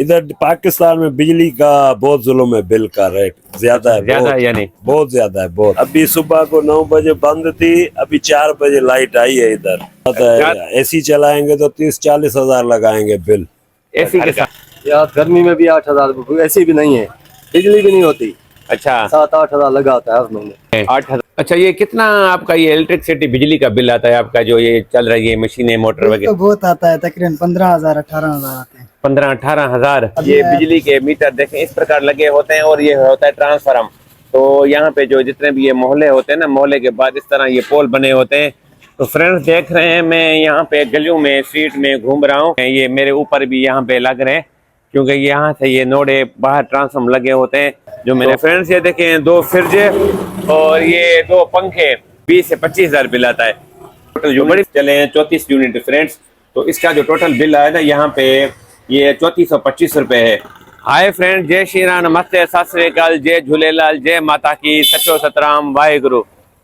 इधर पाकिस्तान में बिजली का बहुत जुल्म है, बिल का रेट ज्यादा है, ज्यादा है यानी बहुत ज्यादा है बहुत। अभी सुबह को 9 बजे बंद थी, अभी 4 बजे लाइट आई है इधर। एसी चलाएंगे तो 30-40 हजार लगाएंगे बिल एसी के साथ। यार गर्मी में भी 8,000, ऐसी भी नहीं है, बिजली भी नहीं होती। अच्छा 7-8 हजार लगा होता है हर महीने। 8,000। अच्छा, ये कितना आपका ये इलेक्ट्रिसिटी बिजली का बिल आता है आपका, जो ये चल रही है मशीनें मोटर तो वगैरह? बहुत आता है, तकरीबन 15,000 18,000 आते हैं। 15-18 हजार। ये बिजली के मीटर देखें इस प्रकार लगे होते हैं और ये होता है ट्रांसफार्मर। तो यहाँ पे जो जितने भी ये मोहल्ले होते हैं ना, मोहल्ले के बाद इस तरह ये पोल बने होते हैं। तो फ्रेंड्स देख रहे हैं, मैं यहाँ पे गलियों में स्ट्रीट में घूम रहा हूँ, ये मेरे ऊपर भी यहाँ पे लग रहे हैं क्योंकि यहाँ से ये नोडे बाहर ट्रांसफार्मर लगे होते हैं जो मेरे फ्रेंड्स। ये देखें 2 फ्रिज और ये 2 पंखे, 20 से 25 हजार बिल आता है। टोटल यूनिट चले हैं 34 यूनिट फ्रेंड्स। तो इसका जो टोटल बिल आया ना यहाँ पे ये 3425 रुपए है। हाय फ्रेंड, जय श्री राम, नमस्ते, सत श्री अकाल, जय झूलेलाल, जय माता की, सचो सतराम वाहेगुरु।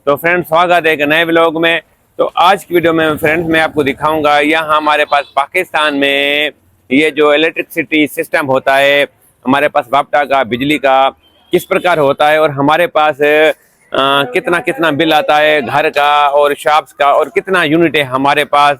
तो फ्रेंड स्वागत है एक नए व्लॉग में। तो आज की वीडियो में फ्रेंड्स मैं आपको दिखाऊंगा यहाँ हमारे पास पाकिस्तान में ये जो इलेक्ट्रिसिटी सिस्टम होता है हमारे पास वापटा का, बिजली का किस प्रकार होता है और हमारे पास कितना कितना बिल आता है घर का और शॉप्स का, और कितना यूनिट है हमारे पास,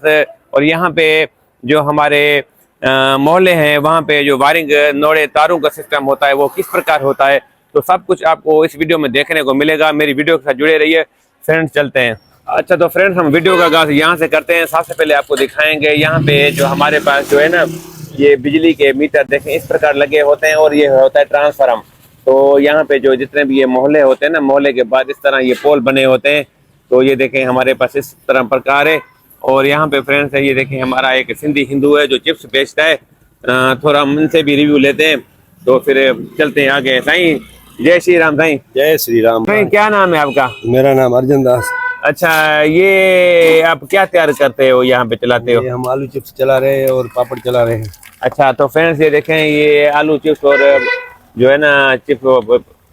और यहाँ पे जो हमारे मोहल्ले हैं वहाँ पे जो वायरिंग नोड़े तारों का सिस्टम होता है वो किस प्रकार होता है। तो सब कुछ आपको इस वीडियो में देखने को मिलेगा। मेरी वीडियो के साथ जुड़े रहिए फ्रेंड्स, चलते हैं। अच्छा तो फ्रेंड्स हम वीडियो का आगाज यहाँ से करते हैं। सबसे पहले आपको दिखाएंगे यहाँ पे जो हमारे पास जो है ना ये बिजली के मीटर देखें इस प्रकार लगे होते हैं और ये होता है ट्रांसफार्मर। तो यहाँ पे जो जितने भी ये मोहल्ले होते हैं ना, मोहल्ले के बाद इस तरह ये पोल बने होते हैं। तो ये देखें हमारे पास इस तरह प्रकार है। और यहाँ पे फ्रेंड्स है, ये देखें हमारा एक सिंधी हिंदू है जो चिप्स बेचता है, थोड़ा हम इनसे भी रिव्यू लेते हैं। तो फिर चलते हैं आगे। साईं जय श्री राम। साईं जय श्री राम। साईं क्या नाम है आपका? मेरा नाम अर्जुन दास। अच्छा, ये आप क्या तैयार करते हो यहाँ पे, चलाते हो? हम आलू चिप्स चला रहे हैं और पापड़ चला रहे हैं। अच्छा तो फ्रेंड्स ये देखें ये आलू चिप्स और जो है ना चिप्स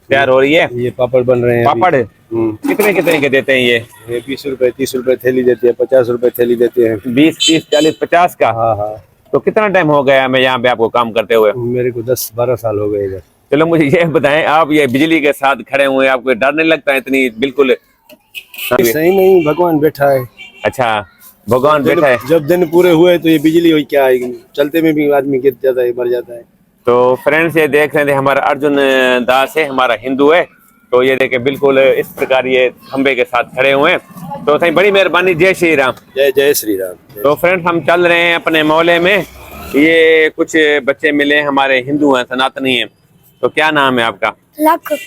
तैयार हो रही है, ये पापड़ बन रहे हैं। पापड़ कितने कितने के देते हैं ये? 20 रुपए 30 रुपए थैली देते हैं, 50 रुपए थैली देते हैं। 20 30 40 50 का? हाँ हाँ। तो कितना टाइम हो गया मैं यहाँ पे आपको काम करते हुए? मेरे को 10-12 साल हो गए इधर। चलो मुझे ये बताएं, आप ये बिजली के साथ खड़े हुए, आपको डर नहीं लगता है इतनी? बिल्कुल सही नहीं, भगवान बैठा है। अच्छा भगवान बैठा है। जब दिन पूरे हुए तो ये बिजली हुई क्या है, चलते में भी आदमी गिर जाता है, मर जाता है। तो फ्रेंड्स ये देख रहे थे हमारा अर्जुन दास है, हमारा हिंदू है। तो ये देखे बिल्कुल इस प्रकार ये खंबे के साथ खड़े हुए हैं। तो सही बड़ी मेहरबानी, जय श्री राम। जय जय श्री राम। तो फ्रेंड्स हम चल रहे हैं अपने मोहल्ले में, ये कुछ बच्चे मिले हमारे हिंदू हैं, सनातनी हैं। तो क्या नाम है आपका? लक।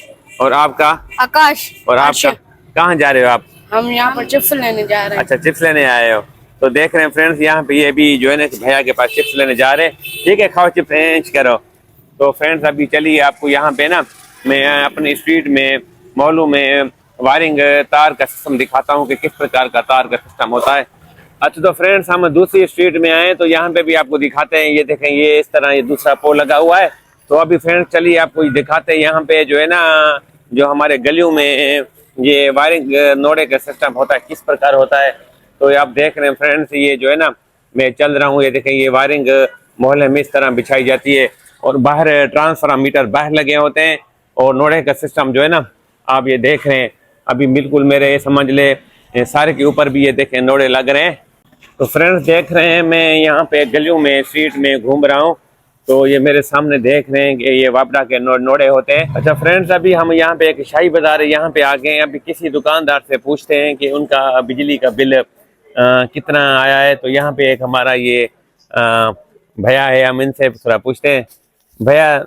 और आपका? आकाश। और आपका? कहाँ जा रहे हो आप? हम यहाँ पर चिप्स लेने जा रहे हैं। अच्छा चिप्स लेने आए हो। तो देख रहे हैं फ्रेंड्स यहाँ पे ये भी जो है ना भैया के पास चिप्स लेने जा रहे हैं। ठीक है, खाओ चिप्स एंज करो। तो फ्रेंड्स अभी चलिए आपको यहाँ पे ना मैं अपनी स्ट्रीट में मोहल्लों में वायरिंग तार का सिस्टम दिखाता हूँ कि किस प्रकार का तार का सिस्टम होता है। अच्छा तो फ्रेंड्स हम दूसरी स्ट्रीट में आए तो यहाँ पे भी आपको दिखाते हैं। ये देखें ये इस तरह ये दूसरा पोल लगा हुआ है। तो अभी फ्रेंड्स चलिए आपको दिखाते हैं यहाँ पे जो है ना जो हमारे गलियों में ये वायरिंग नोडे का सिस्टम होता है किस प्रकार होता है। तो आप देख रहे हैं फ्रेंड्स ये जो है ना मैं चल रहा हूँ, ये देखें ये वायरिंग मोहल्ले में इस तरह बिछाई जाती है और बाहर ट्रांसफार्मर मीटर बाहर लगे होते हैं और नोडे का सिस्टम जो है ना आप ये देख रहे हैं अभी बिल्कुल मेरे समझ ले सारे के ऊपर भी ये देखें नोडे लग रहे हैं। तो फ्रेंड्स देख रहे हैं मैं यहाँ पे गलियों में स्ट्रीट में घूम रहा हूँ। तो ये मेरे सामने देख रहे हैं कि ये वापड़ा के नोडे होते हैं। अच्छा फ्रेंड्स अभी हम यहाँ पे एक शाही बाजार है यहाँ पे आ गए हैं। अभी किसी दुकानदार से पूछते हैं कि उनका बिजली का बिल कितना आया है। तो यहाँ पे एक हमारा ये भैया है, हम इनसे थोड़ा पूछते हैं। भैया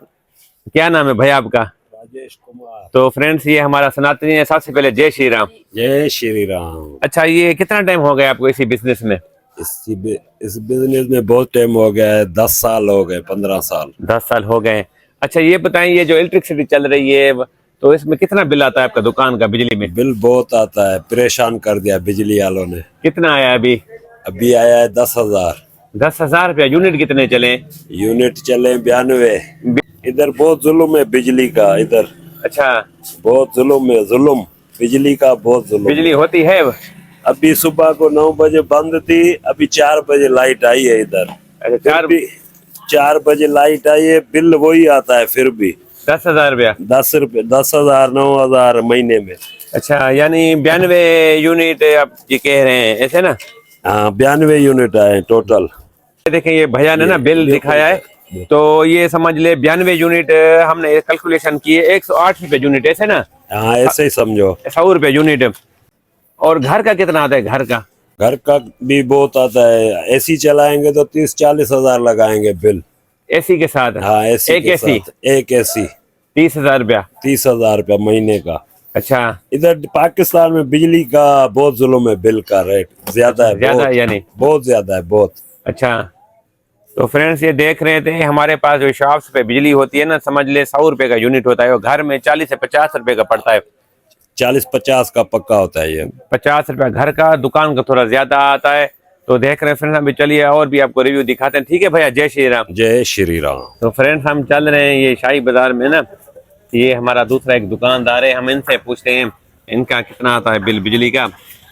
क्या नाम है भैया आपका? राजेश कुमार। तो फ्रेंड्स ये हमारा सनातनी है। सबसे पहले जय श्री राम। जय श्री राम। अच्छा ये कितना टाइम हो गया आपको इसी बिजनेस में? इस बिजनेस में बहुत टाइम हो गया है, 10 साल हो गए, 15 साल। 10 साल हो गए। अच्छा ये बताएं ये जो इलेक्ट्रिसिटी चल रही है तो इसमें कितना बिल आता है आपका दुकान का बिजली में? बिल बहुत आता है, परेशान कर दिया बिजली वालों ने। कितना आया अभी? अभी आया है 10,000। 10,000 रुपया। यूनिट कितने चले? यूनिट चले 92। इधर बहुत जुल्म है बिजली का इधर। अच्छा बहुत जुल्म है, जुल्म बिजली का, बहुत जुल्म। बिजली होती है? अभी सुबह को 9 बजे बंद थी, अभी 4 बजे लाइट आई है इधर। अच्छा 4 बजे लाइट आई है, बिल वही आता है फिर भी 10,000 रुपया। 10,000 9,000 महीने में। अच्छा, यानी 92 यूनिट आप ये कह रहे हैं, ऐसे ना? हाँ 92 यूनिट आए टोटल। देखें ये भैया ने ना बिल दिखाया है, तो ये समझ ले 92 यूनिट हमने कैलकुलेशन किए, 108 रुपए यूनिट, ऐसे ना? हाँ ऐसे ही समझो। 100 रुपए यूनिट। और घर का कितना आता है? घर का भी बहुत आता है। एसी चलाएंगे तो 30-40 हजार लगाएंगे बिल। एसी के साथ? हाँ एसी एक के एसी? साथ एक एसी 30,000 रुपया। 30,000 रुपया महीने का। अच्छा, इधर पाकिस्तान में बिजली का बहुत जुल्म है, बिल का रेट ज्यादा है, ज्यादा है यानी? बहुत ज्यादा है, बहुत। अच्छा, तो फ्रेंड्स ये देख रहे थे, हमारे पास जो शॉप्स पे बिजली होती है ना, समझ ले 100 रुपए का यूनिट होता है, और घर में 40 से 50 रुपए का पड़ता है। 40-50 का पक्का होता है ये। 50 रुपया घर का, दुकान का थोड़ा ज्यादा आता है। तो देख रहे हैं फ्रेंड्स, अभी चलिए और भी आपको रिव्यू दिखाते हैं। ठीक है भैया, जय श्री राम। जय श्री राम। तो फ्रेंड्स हम चल रहे हैं ये शाही बाजार में ना, ये हमारा दूसरा एक दुकानदार है, हम इनसे पूछते हैं इनका कितना आता है बिल बिजली का।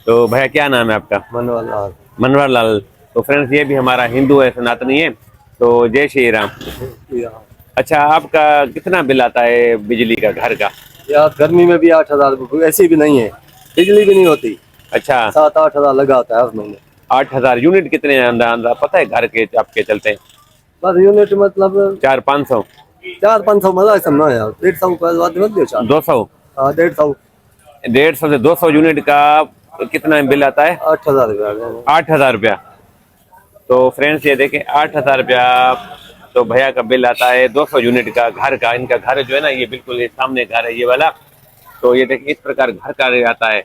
तो भैया क्या नाम है आपका? मनोहर लाल। मनोहर लाल। तो फ्रेंड्स ये भी हमारा हिंदू है, सनातनी है। तो जय श्री राम। अच्छा, आपका कितना बिल आता है बिजली का घर का? यार गर्मी में भी 8,000, ऐसी भी नहीं है, बिजली भी नहीं होती। अच्छा, 7-8 हजार लगा होता है हर महीने। 8,000 यूनिट कितने अंदर पता है घर के आपके चलते हैं? बस यूनिट मतलब 400-500? 400-500 मजा समझो यार, 150 200? हाँ 150 150 से 200 यूनिट का कितना बिल आता है? 8,000 रुपया। 8,000 रुपया। तो फ्रेंड्स ये देखें 8,000 रुपया तो भैया का बिल आता है 200 यूनिट का घर का। इनका घर जो है ना, ये बिल्कुल ये सामने घर है ये वाला। तो ये देखिए इस प्रकार घर का आता है।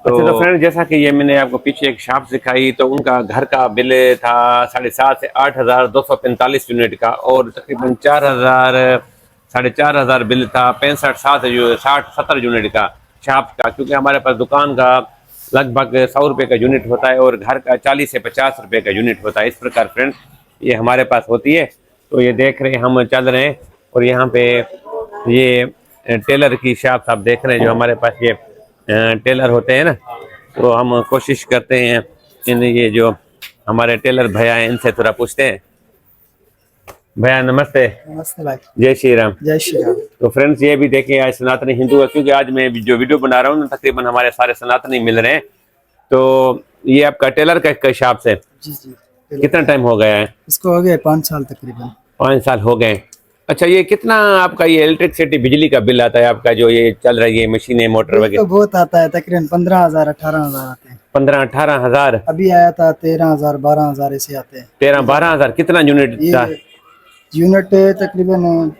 तो फ्रेंड्स जैसा कि ये मैंने आपको पीछे एक शॉप दिखाई, तो उनका घर का बिल था 7,500 से 8,245 यूनिट का, और तकरीबन 4,000-4,500 बिल था 65-60 यूनिट का शॉप का। क्योंकि हमारे पास दुकान का लगभग 100 रुपये का यूनिट होता है और घर का 40 से 50 रुपये का यूनिट होता है। इस प्रकार फ्रेंड्स ये हमारे पास होती है। तो ये देख रहे हैं हम चल रहे हैं, और यहाँ पे ये टेलर की शॉप आप देख रहे हैं, जो हमारे पास ये टेलर होते हैं ना, तो हम कोशिश करते हैं इन ये जो हमारे टेलर भैया हैं इनसे थोड़ा पूछते हैं। भैया नमस्ते। नमस्ते भाई। जय श्री राम। जय श्री राम। तो फ्रेंड्स ये भी देखिए आज सनातनी हिंदू है, क्योंकि आज मैं जो वीडियो बना रहा हूँ ना, तकरीबन हमारे सारे सनातनी मिल रहे हैं। तो ये आपका टेलर का शॉप से जी जी। कितना टाइम हो गया है? इसको हो गया 5 साल तकरीबन। 5 साल हो गए। अच्छा, ये कितना आपका ये इलेक्ट्रिसिटी बिजली का बिल आता है आपका, जो ये चल रही है मशीनें मोटर तो वगैरह? बहुत आता है, तकरीबन 15,000-18,000 आते हैं। 15-18 अभी आया था 13,000-12,000 ऐसे आते हैं। 13-12 हजार। कितना यूनिट था? ये यूनिट तकरीबन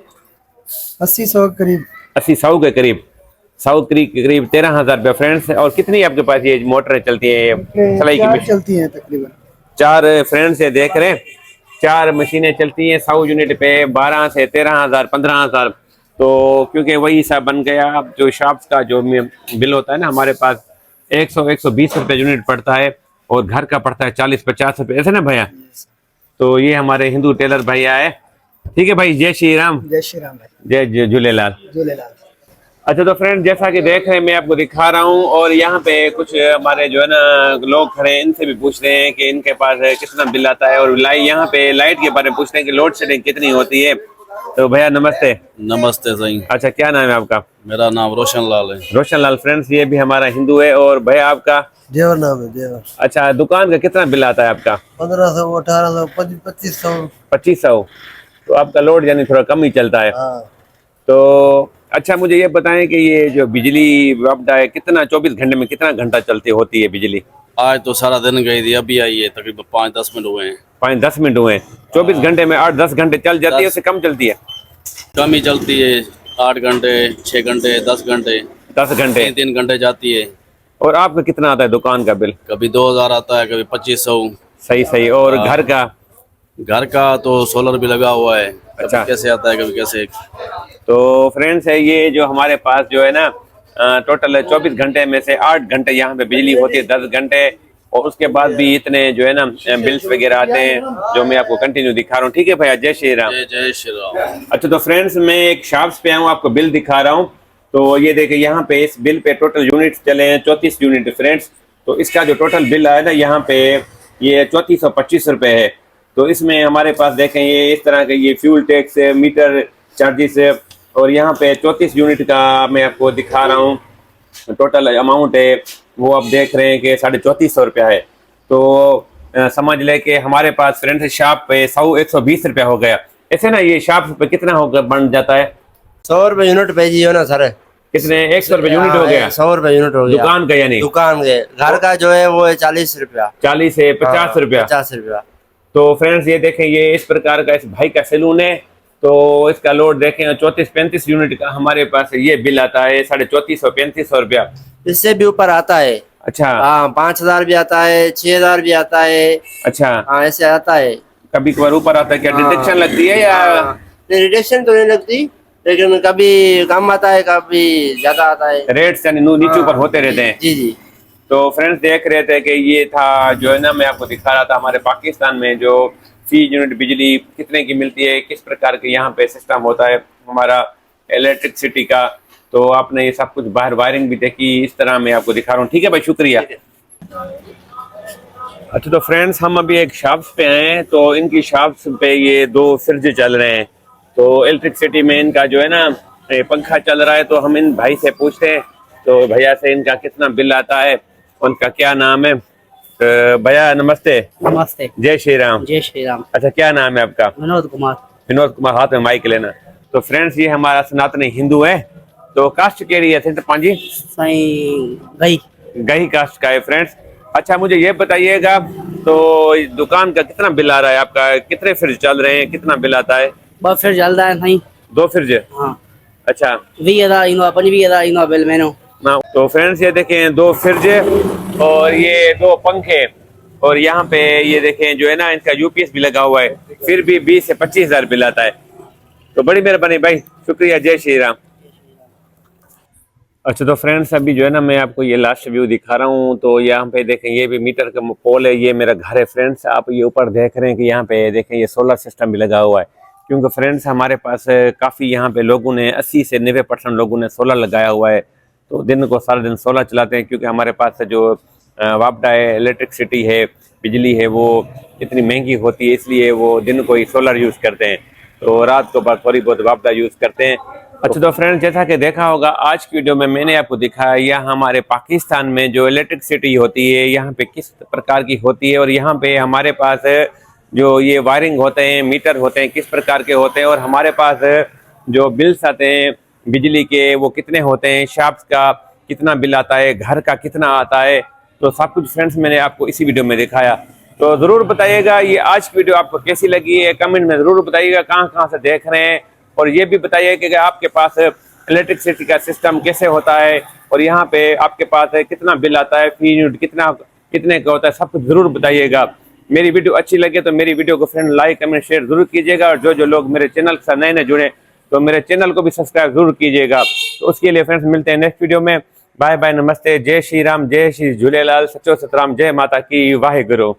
80-100 करीब। 80-100 के करीब, 100 के करीब 13,000 रुपया फ्रेंड्स। और कितनी आपके पास ये मोटर चलती है सिलाई की? 4 चलती है तकरीबन। 4 फ्रेंड्स से देख रहे हैं, 4 मशीनें चलती हैं 100 यूनिट पे, 12 से 13,000 15,000। तो क्योंकि वही हिसाब बन गया। अब जो शॉप्स का जो बिल होता है ना, हमारे पास 100-120 रुपये यूनिट पड़ता है, और घर का पड़ता है 40-50 रुपये, ऐसे ना भैया? तो ये हमारे हिंदू टेलर भैया है। ठीक है भाई, जय श्री राम। जय श्री राम भाई। जय झूलेलाल। झूलेलाल। अच्छा, तो फ्रेंड जैसा कि देख रहे हैं मैं आपको दिखा रहा हूँ, और यहाँ पे कुछ हमारे जो है ना लोग खड़े हैं, इनसे भी पूछ रहे हैं कि इनके पास कितना बिल आता है, और यहाँ पे लाइट के बारे में पूछ रहे हैं कि लोड शेडिंग कितनी होती है। तो भैया नमस्ते। नमस्ते सही। अच्छा, क्या नाम है आपका? मेरा नाम रोशन लाल है। रोशन लाल। फ्रेंड्स ये भी हमारा हिंदू है। और भैया आपका? देवर नाम है, देवर। अच्छा, दुकान का कितना बिल आता है आपका? 1500, 1800, 2500। 2500। तो आपका लोड यानी थोड़ा कम ही चलता है। हाँ। तो अच्छा, मुझे ये बताएं कि ये जो बिजली आपदा है, कितना 24 घंटे में कितना घंटा चलती होती है बिजली? आज तो सारा दिन गई थी, अभी आई है, तकरीबन 5-10 मिनट हुए हैं। 5-10 मिनट हुए। 24 घंटे में 8-10 घंटे चल जाती है, उससे कम चलती है? कम ही चलती है, 8 घंटे, 6 घंटे, 10 घंटे, 10 घंटे, 3 घंटे जाती है। और आपका कितना आता है दुकान का बिल? कभी 2000 आता है, कभी 2500। सही सही। और घर का? घर का तो सोलर भी लगा हुआ है। अच्छा। कभी कैसे आता है, कभी कैसे। तो फ्रेंड्स है ये जो हमारे पास जो है ना, टोटल 24 घंटे में से 8 घंटे यहाँ पे बिजली होती है, 10 घंटे, और उसके बाद भी इतने जो है ना बिल्स वगैरह आते हैं, जो मैं आपको कंटिन्यू दिखा रहा हूँ। ठीक है भैया, जय श्री राम। जय श्री राम। अच्छा, तो फ्रेंड्स मैं एक शॉप्स पे आऊँ, आपको बिल दिखा रहा हूँ। तो ये देखिए यहाँ पे इस बिल पे टोटल यूनिट चले हैं 34 यूनिट फ्रेंड्स। तो इसका जो टोटल बिल आया ना यहाँ पे, ये 3425 रुपये है। तो इसमें हमारे पास देखें ये इस तरह के ये फ्यूल टैक्स है, मीटर चार्जेस है, और यहाँ पे 34 यूनिट का मैं आपको दिखा रहा हूँ टोटल अमाउंट है, वो आप देख रहे हैं कि 3450 रुपया है। तो समझ ले कि हमारे पास फ्रेंड शॉप पे 120 रुपया हो गया। ऐसे ना ये शॉप पे कितना होगा बन जाता है? 100 रुपए यूनिट पे जी हो ना सर। कितने 100 रुपये यूनिट हो गया? 100 रुपए यूनिट हो गया दुकान का यानी? दुकान के। घर का जो है वो है 40 रुपया। 40 से 50 रुपया। 50 रुपया। तो फ्रेंड्स ये देखें, ये इस प्रकार का इस भाई का सैलून है। तो इसका लोड देखें 34-35 यूनिट का हमारे पास ये बिल आता है 3450-3500 रुपया। इससे भी ऊपर आता है। अच्छा। हाँ 5000 भी आता है, 6000 भी आता है। अच्छा। हाँ ऐसे आता है। कभी कभार ऊपर आता है। क्या डिडक्शन लगती है या? रिडक्शन तो नहीं लगती, लेकिन कभी कम आता है, कभी ज्यादा आता है। रेट्स यानी नीचे ऊपर होते रहते हैं। जी जी। तो फ्रेंड्स देख रहे थे कि ये था जो है ना, मैं आपको दिखा रहा था हमारे पाकिस्तान में जो फी यूनिट बिजली कितने की मिलती है, किस प्रकार के यहाँ पे सिस्टम होता है हमारा इलेक्ट्रिसिटी का। तो आपने ये सब कुछ बाहर वायरिंग भी देखी, इस तरह मैं आपको दिखा रहा हूँ। ठीक है भाई, शुक्रिया। अच्छा तो फ्रेंड्स हम अभी एक शॉप्स पे आए हैं, तो इनकी शॉप्स पे ये 2 फ्रिज चल रहे हैं। तो इलेक्ट्रिसिटी में इनका जो है ना पंखा चल रहा है। तो हम इन भाई से पूछते हैं तो भैया से इनका कितना बिल आता है, उनका क्या नाम है। भैया नमस्ते। नमस्ते। जय श्री राम। जय श्री राम। अच्छा क्या नाम है आपका? विनोद कुमार। विनोद कुमार, हाथ में माइक लेना। तो फ्रेंड्स ये हमारा सनातनी हिंदू है। तो कास्ट केड़ी है पांजी? गई गई कास्ट का है फ्रेंड्स। अच्छा मुझे ये बताइएगा, तो इस दुकान का कितना बिल आ रहा है आपका? कितने फ्रिज चल रहे हैं, कितना बिल आता है? बस फिर जल्द है नहीं। 2 फ्रिज? हाँ। अच्छा। 20,000 इनो अपन 20,000 इनो बिल मैंने ना। तो फ्रेंड्स ये देखें 2 फ्रिज और ये 2 पंखे, और यहाँ पे ये देखें जो है ना इनका यूपीएस भी लगा हुआ है, फिर भी 20 से 25,000 बिल आता है। तो बड़ी मेहरबानी भाई, शुक्रिया। जय श्री राम। अच्छा तो फ्रेंड्स अभी जो है ना मैं आपको ये लास्ट व्यू दिखा रहा हूँ। तो यहाँ पे देखें ये भी मीटर का पोल है, ये मेरा घर है फ्रेंड्स। आप ये ऊपर देख रहे हैं कि यहाँ पे देखें ये सोलर सिस्टम भी लगा हुआ है, क्योंकि फ्रेंड्स हमारे पास काफ़ी यहाँ पे लोगों ने 80 से 90% लोगों ने सोलर लगाया हुआ है। तो दिन को सारा दिन सोलर चलाते हैं, क्योंकि हमारे पास जो वापडा है, इलेक्ट्रिसिटी है, बिजली है, वो इतनी महंगी होती है, इसलिए वो दिन को ही सोलर यूज़ करते हैं। तो रात को बाद थोड़ी बहुत वापडा यूज़ करते हैं। अच्छा तो फ्रेंड्स जैसा कि देखा होगा आज की वीडियो में मैंने आपको दिखाया यहाँ हमारे पाकिस्तान में जो इलेक्ट्रिसिटी होती है यहाँ पे किस प्रकार की होती है, और यहाँ पे हमारे पास जो ये वायरिंग होते हैं, मीटर होते हैं, किस प्रकार के होते हैं, और हमारे पास जो बिल्स आते हैं बिजली के वो कितने होते हैं, शॉप्स का कितना बिल आता है, घर का कितना आता है। तो सब कुछ फ्रेंड्स मैंने आपको इसी वीडियो में दिखाया। तो ज़रूर बताइएगा ये आज की वीडियो आपको कैसी लगी है, कमेंट में ज़रूर बताइएगा कहाँ कहाँ से देख रहे हैं। और ये भी बताइए कि आपके पास इलेक्ट्रिसिटी का सिस्टम कैसे होता है, और यहाँ पे आपके पास कितना बिल आता है, फी यूनिट कितने का होता है, सब कुछ ज़रूर बताइएगा। मेरी वीडियो अच्छी लगे तो मेरी वीडियो को फ्रेंड लाइक कमेंट शेयर जरूर कीजिएगा, और जो लोग मेरे चैनल के साथ नए जुड़े तो मेरे चैनल को भी सब्सक्राइब जरूर कीजिएगा। तो उसके लिए फ्रेंड्स मिलते हैं नेक्स्ट वीडियो में। बाय बाय, नमस्ते, जय श्री राम, जय श्री झूलेलाल, सचो सतराम, जय माता की वाहे गुरु।